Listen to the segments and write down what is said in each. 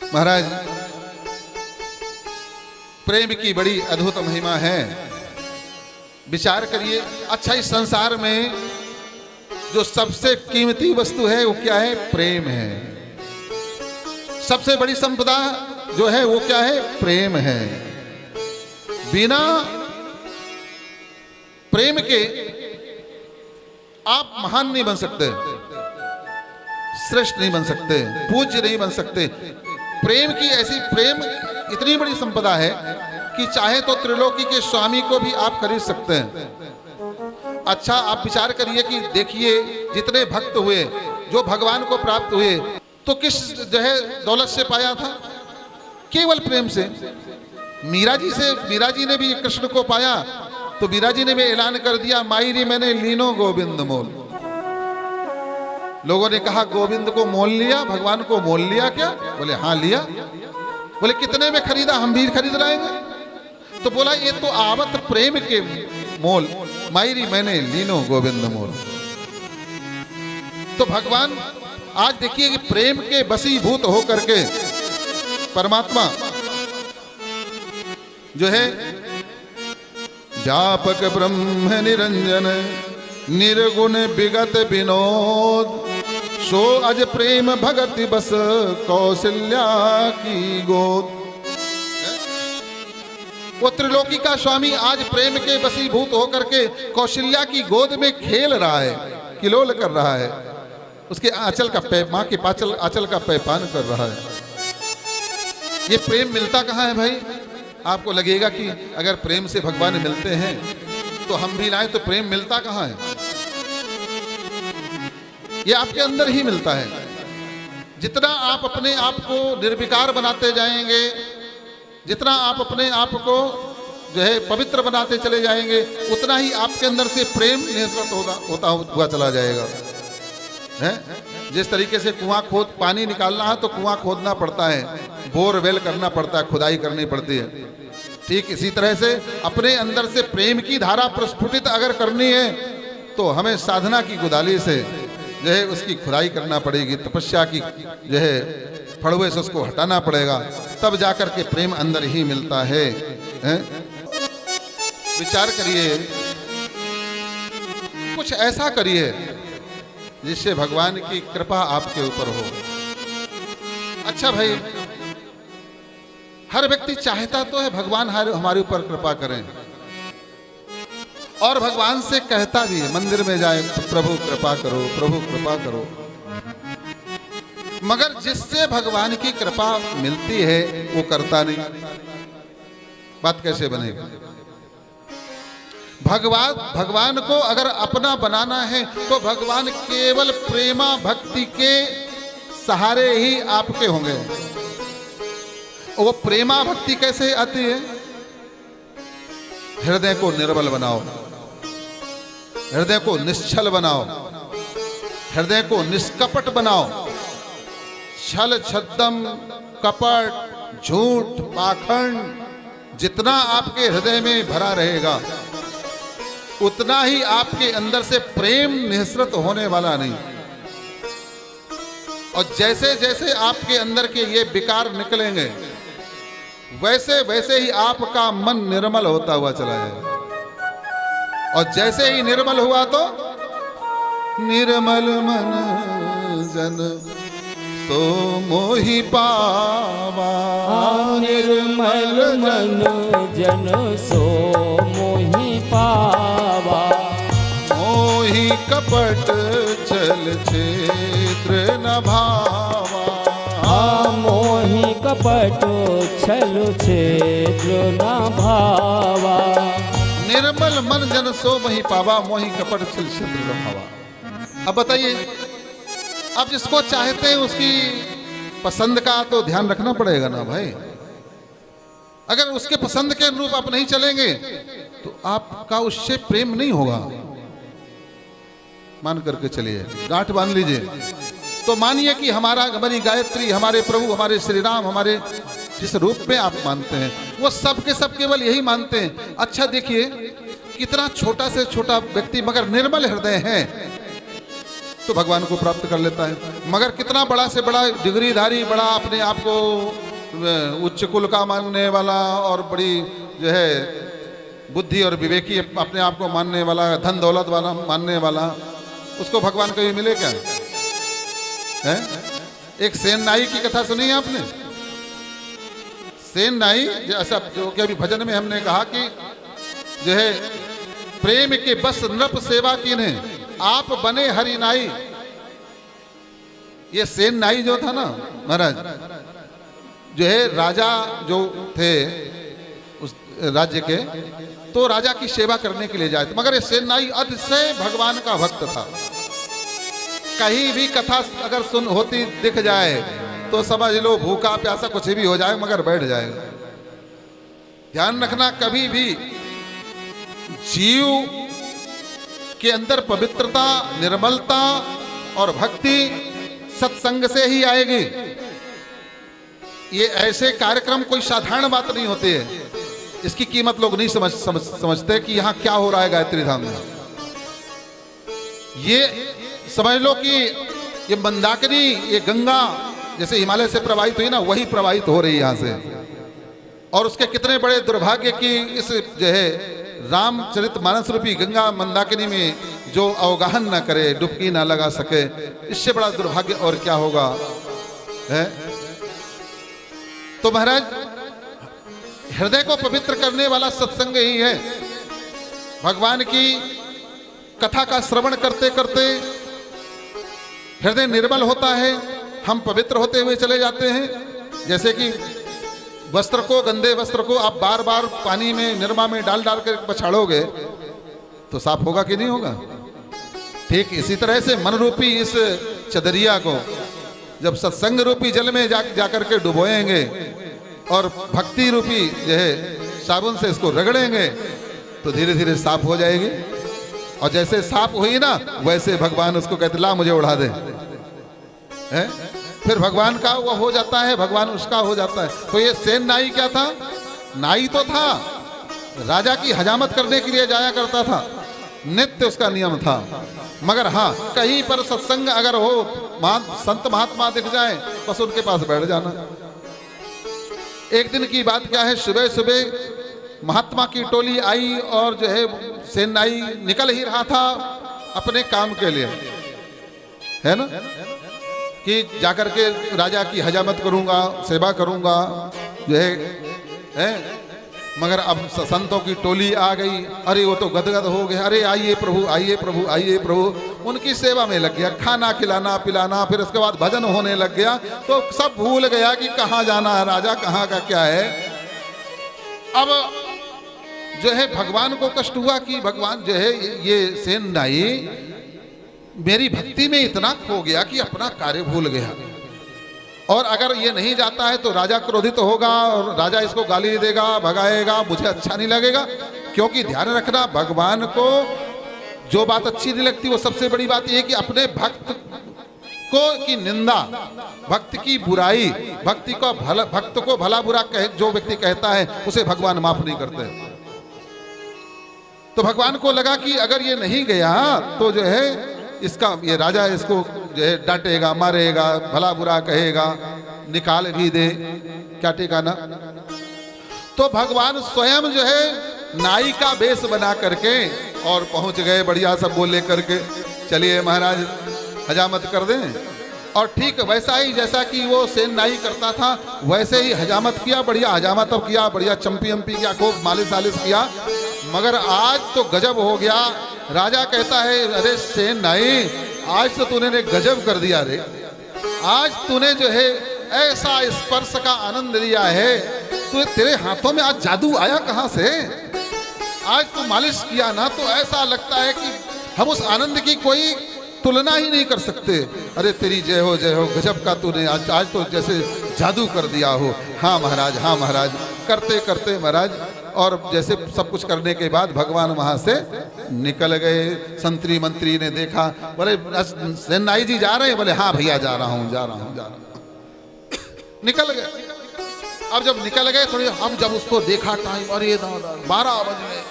महाराज, प्रेम की बड़ी अद्भुत महिमा है। विचार करिए, अच्छा इस संसार में जो सबसे कीमती वस्तु है वो क्या है? प्रेम है। सबसे बड़ी संपदा जो है वो क्या है? प्रेम है। बिना प्रेम के आप महान नहीं बन सकते, श्रेष्ठ नहीं बन सकते, पूज्य नहीं बन सकते। प्रेम की ऐसी, प्रेम इतनी बड़ी संपदा है कि चाहे तो त्रिलोकी के स्वामी को भी आप खरीद सकते हैं। अच्छा आप विचार करिए कि देखिए जितने भक्त हुए जो भगवान को प्राप्त हुए तो किस जो है दौलत से पाया था? केवल प्रेम से। मीरा जी ने भी कृष्ण को पाया तो मीरा जी ने भी ऐलान कर दिया, मायरी मैंने लीनो गोविंद मोल। लोगों ने कहा गोविंद को मोल लिया, भगवान को मोल लिया क्या? बोले हाँ लिया। बोले कितने में खरीदा? हम भी खरीद लाएंगे। तो बोला ये तो आवत प्रेम के मोल, मायरी मैंने लीनो गोविंद मोल। तो भगवान आज देखिए कि प्रेम के बसीभूत होकर के परमात्मा जो है व्यापक ब्रह्म निरंजन निर्गुण विगत विनोद, सो अज प्रेम भगति बस कौशल्या की गोद। वो त्रिलोकी का स्वामी आज प्रेम के बसीभूत होकर के कौशल्या की गोद में खेल रहा है, किलोल कर रहा है, उसके आंचल का माँ के आंचल का पैपान कर रहा है। ये प्रेम मिलता कहाँ है भाई? आपको लगेगा कि अगर प्रेम से भगवान मिलते हैं तो हम भी लाएं, तो प्रेम मिलता कहाँ है? ये आपके अंदर ही मिलता है। जितना आप अपने आप को निर्विकार बनाते जाएंगे, जितना आप अपने आप को जो है पवित्र बनाते चले जाएंगे, उतना ही आपके अंदर से प्रेम निःसृत होता हुआ चला जाएगा। है? जिस तरीके से कुआं खोद पानी निकालना है तो कुआं खोदना पड़ता है, बोरवेल करना पड़ता है, खुदाई करनी पड़ती है। ठीक इसी तरह से अपने अंदर से प्रेम की धारा प्रस्फुटित अगर करनी है तो हमें साधना की कुदाली से जो है उसकी खुदाई करना पड़ेगी, तपस्या की जो है फड़वे से उसको हटाना पड़ेगा, तब जाकर के प्रेम अंदर ही मिलता है। विचार करिए, कुछ ऐसा करिए जिससे भगवान की कृपा आपके ऊपर हो। अच्छा भाई, हर व्यक्ति चाहता तो है भगवान हमारे ऊपर कृपा करें, और भगवान से कहता भी है, मंदिर में जाए तो प्रभु कृपा करो, प्रभु कृपा करो। मगर जिससे भगवान की कृपा मिलती है वो करता नहीं। बात कैसे बनेगी? भगवान को अगर अपना बनाना है तो भगवान केवल प्रेमा भक्ति के सहारे ही आपके होंगे। वो प्रेमा भक्ति कैसे आती है? हृदय को निर्मल बनाओ, हृदय को निश्चल बनाओ, हृदय को निष्कपट बनाओ। छल छद्दम कपट झूठ पाखंड जितना आपके हृदय में भरा रहेगा उतना ही आपके अंदर से प्रेम निःसृत होने वाला नहीं। और जैसे जैसे आपके अंदर के ये विकार निकलेंगे वैसे वैसे ही आपका मन निर्मल होता हुआ चला जाएगा। और जैसे ही निर्मल हुआ तो निर्मल मन जन तो मोहि पावा, निर्मल मन जन सो मोहि पावा। मोहि कपट छल छेत्र न भावा, मोहि कपट छल छेत्र न भावा। निर्मल मन जन सो मोहि पावा, मोहि कपट छल छेत्र न भावा। अब बताइए, आप जिसको चाहते हैं उसकी पसंद का तो ध्यान रखना पड़ेगा ना भाई। अगर उसके पसंद के अनुरूप आप नहीं चलेंगे तो आपका उससे प्रेम नहीं होगा। मान करके चलिए, गांठ बांध लीजिए। तो मानिए कि हमारी गायत्री, हमारे प्रभु, हमारे श्री राम, हमारे जिस रूप में आप मानते हैं वो सब के सब केवल यही मानते हैं। अच्छा देखिए, कितना छोटा से छोटा व्यक्ति मगर निर्मल हृदय है, तो भगवान को प्राप्त कर लेता है। मगर कितना बड़ा से बड़ा डिग्रीधारी, बड़ा अपने आप को उच्च कुल का मानने वाला और बड़ी जो है बुद्धि और विवेकी अपने आप को मानने वाला, धन दौलत वाला मानने वाला, उसको भगवान कभी मिले क्या है? एक सेन नाई की कथा सुनी है आपने? सेन नाई जैसा जो कि अभी भजन में हमने कहा कि जो है प्रेम के बस नृप सेवा कीन्हे आप बने हरि नाई। ये सेन नाई जो था ना महाराज, जो है राजा जो थे उस राज्य के, तो राजा की सेवा करने के लिए जाए, मगर ये सेन नाई अतिशय भगवान का भक्त था। कहीं भी कथा अगर सुन होती दिख जाए तो समझ लो भूखा प्यासा कुछ भी हो जाए मगर बैठ जाएगा। ध्यान रखना, कभी भी जीव के अंदर पवित्रता, निर्मलता और भक्ति सत्संग से ही आएगी। ये ऐसे कार्यक्रम कोई साधारण बात नहीं होती है। इसकी कीमत लोग नहीं समझते कि यहां क्या हो रहा है गायत्री धाम में। ये समझ लो कि ये मंदाकिनी, ये गंगा जैसे हिमालय से प्रवाहित हुई ना, वही प्रवाहित हो रही है यहां से। और उसके कितने बड़े दुर्भाग्य कि इस जो है रामचरितमानस रूपी गंगा मंदाकिनी में जो अवगाहन न करे, डुबकी ना लगा सके, इससे बड़ा दुर्भाग्य और क्या होगा है? तो महाराज, हृदय को पवित्र करने वाला सत्संग ही है। भगवान की कथा का श्रवण करते करते हृदय निर्मल होता है, हम पवित्र होते हुए चले जाते हैं। जैसे कि वस्त्र को, गंदे वस्त्र को आप बार बार पानी में, निरमा में डाल डाल कर पछाड़ोगे तो साफ होगा कि नहीं होगा? ठीक इसी तरह से मन रूपी इस चदरिया को जब सत्संग रूपी जल में जाकर के डुबोएंगे और भक्ति रूपी जो है साबुन से इसको रगड़ेंगे तो धीरे धीरे साफ हो जाएगी। और जैसे साफ हुई ना, वैसे भगवान उसको कहते ला मुझे उड़ा दे, है? फिर भगवान का वो हो जाता है, भगवान उसका हो जाता है। तो ये सेन नाई क्या था? नाई तो था, राजा की हजामत करने के लिए जाया करता था, नित्य उसका नियम था। मगर हाँ, कहीं पर सत्संग अगर हो, संत महात्मा दिख जाए, बस उनके पास बैठ जाना। एक दिन की बात क्या है, सुबह सुबह महात्मा की टोली आई और जो है सेन नाई निकल ही रहा था अपने काम के लिए, है ना, कि जाकर के राजा की हजामत करूंगा, सेवा करूंगा जो है। मगर अब संतों की टोली आ गई, अरे वो तो गदगद हो गए, अरे आइए प्रभु, आइए प्रभु, आइए प्रभु। उनकी सेवा में लग गया, खाना खिलाना पिलाना, फिर उसके बाद भजन होने लग गया। तो सब भूल गया कि कहाँ जाना है, राजा कहाँ का क्या है। अब जो है भगवान को कष्ट हुआ कि भगवान जो है ये सेन नाई मेरी भक्ति में इतना खो गया कि अपना कार्य भूल गया। और अगर ये नहीं जाता है तो राजा क्रोधित होगा और राजा इसको गाली देगा, भगाएगा, मुझे अच्छा नहीं लगेगा। क्योंकि ध्यान रखना, भगवान को जो बात अच्छी नहीं लगती वो सबसे बड़ी बात यह कि अपने भक्त को की निंदा, भक्त की बुराई, भक्त को भला बुरा जो व्यक्ति कहता है उसे भगवान माफ नहीं करते। तो भगवान को लगा कि अगर ये नहीं गया तो जो है इसका, ये राजा इसको जो है डांटेगा, मारेगा, भला बुरा कहेगा, निकाल भी दे, क्या ठिकाना। तो भगवान स्वयं जो है नाई का वेश बना करके और पहुंच गए, बढ़िया सब बोले करके, चलिए महाराज हजामत कर दें। और ठीक वैसा ही जैसा कि वो सेन नाई करता था वैसे ही हजामत किया, बढ़िया हजामत अब किया, बढ़िया चंपी अम्पी किया, खूब मालिश वालिश किया। मगर आज तो गजब हो गया। राजा कहता है, अरे सेन नाई, आज तो तूने गजब कर दिया रे, आज तूने जो है ऐसा स्पर्श का आनंद लिया है, तो तेरे हाथों में आज जादू आया कहाँ से? आज तू मालिश किया ना तो ऐसा लगता है कि हम उस आनंद की कोई तुलना ही नहीं कर सकते। अरे तेरी जय हो, जय हो, गजब का तूने आज तो जैसे जादू कर दिया हो। हाँ महाराज, हाँ महाराज, करते करते महाराज, और जैसे सब कुछ करने के बाद भगवान वहां से निकल गए। संतरी मंत्री ने देखा, बोले सेन नाई जी जा रहे हैं? बोले हाँ भैया जा रहा हूँ, जा रहा हूँ, जा रहा हूँ। निकल गए। अब जब निकल गए थोड़ी, हम जब उसको देखा टाइम, अरे 12 बज गए।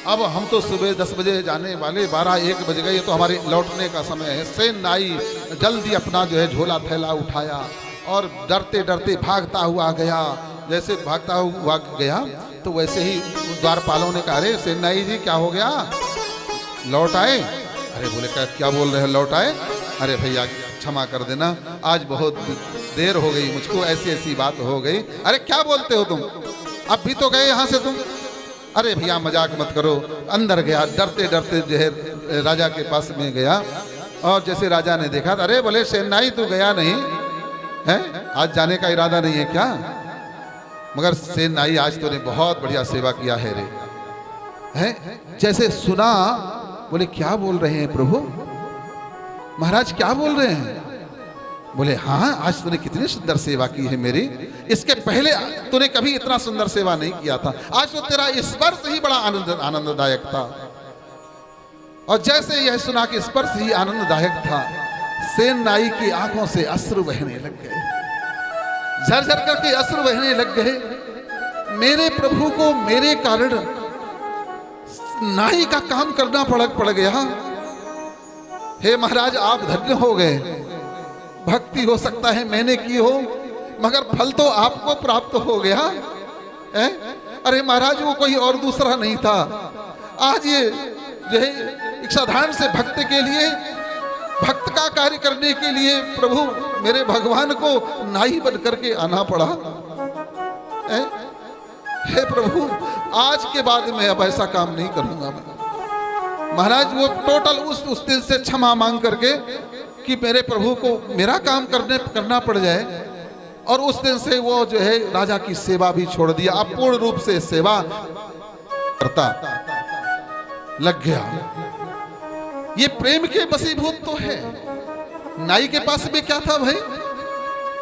अब हम तो सुबह 10 बजे जाने वाले, 12-1 बज गए, तो हमारे लौटने का समय है। सेन नाई जल्दी अपना जो है झोला थैला उठाया और डरते डरते भागता हुआ गया। जैसे भागता हुआ गया तो वैसे ही द्वारपालों ने कहा, अरे सेन नाई जी क्या हो गया, लौट आए? अरे बोले क्या बोल रहे हैं लौट आए? अरे भैया क्षमा कर देना, आज बहुत देर हो गई मुझको, ऐसी ऐसी बात हो गई। अरे क्या बोलते हो तुम, अब भी तो गए यहाँ से तुम? अरे भैया मजाक मत करो। अंदर गया, डरते डरते जो है राजा के पास में गया, और जैसे राजा ने देखा, अरे बोले सेनाई तू गया नहीं है, आज जाने का इरादा नहीं है क्या? मगर सेनाई आज तूने बहुत बढ़िया सेवा किया है रे, है? जैसे सुना, बोले क्या बोल रहे हैं प्रभु, महाराज क्या बोल रहे हैं? बोले हाँ, आज तूने कितनी सुंदर सेवा की है मेरी, इसके पहले तूने कभी इतना सुंदर सेवा नहीं किया था। आज तो तेरा स्पर्श ही बड़ा आनंददायक था। और जैसे यह सुना कि स्पर्श ही आनंददायक था, सेन नाई की आंखों से अश्रु बहने लग गए, झरझर करके अश्रु बहने लग गए। मेरे प्रभु को मेरे कारण नाई का काम करना पड़ गया। हे महाराज आप धन्य हो गए, भक्ति हो सकता है मैंने की हो, मगर फल तो आपको प्राप्त हो गया है? अरे महाराज वो कोई और दूसरा नहीं था, आज ये जो है एक साधारण से भक्त के लिए, भक्त का कार्य करने के लिए प्रभु मेरे भगवान को नाई बन करके आना पड़ा है? हे प्रभु आज के बाद मैं अब ऐसा काम नहीं करूंगा मैं। महाराज वो टोटल उस दिन से क्षमा मांग करके कि मेरे प्रभु को मेरा काम करना पड़ जाए, और उस दिन से वो जो है राजा की सेवा भी छोड़ दिया, अब पूर्ण रूप से सेवा करता लग गया। ये प्रेम के बसीभूत तो है। नाई के पास में क्या था भाई,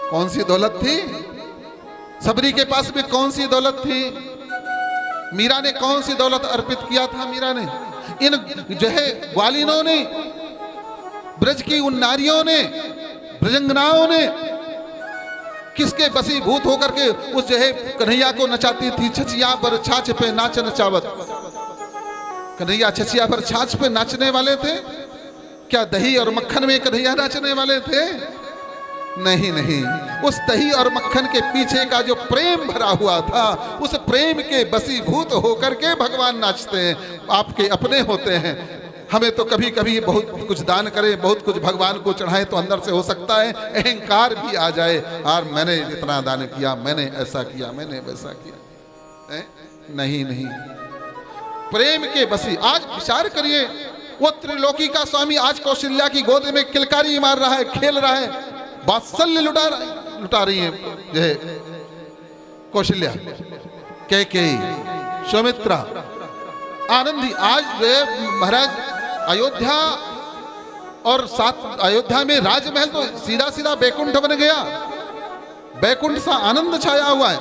कौन सी दौलत थी? सबरी के पास में कौन सी दौलत थी? मीरा ने कौन सी दौलत अर्पित किया था? मीरा ने, इन जो है ग्वालिनों ने, ब्रज की उन नारियों ने, ब्रजंगनाओं ने किसके बसीभूत होकर के उस जो है कन्हैया को नचाती थी? छछिया पर छाछ पे नाच नचावत। कन्हैया छछिया पर छाछ पे नाचने वाले थे क्या? दही और मक्खन में कन्हैया नाचने वाले थे? नहीं नहीं, उस दही और मक्खन के पीछे का जो प्रेम भरा हुआ था, उस प्रेम के बसीभूत होकर के भगवान नाचते हैं, आपके अपने होते हैं। हमें तो कभी कभी बहुत कुछ दान करें, बहुत कुछ भगवान को चढ़ाएं, तो अंदर से हो सकता है अहंकार भी आ जाए, और मैंने इतना दान किया, मैंने ऐसा किया, मैंने वैसा किया। नहीं नहीं, प्रेम के बसी। आज विचार करिए, वो त्रिलोकी का स्वामी आज कौशल्या की गोद में किलकारी मार रहा है, खेल रहा है, वात्सल्य लुटा रही है जो है कौशल्या, कैकेयी, सौमित्रा, आनंदी। आज महाराज अयोध्या, और साथ अयोध्या में राजमहल तो सीधा सीधा बैकुंठ बन गया, बैकुंठ सा आनंद छाया हुआ है।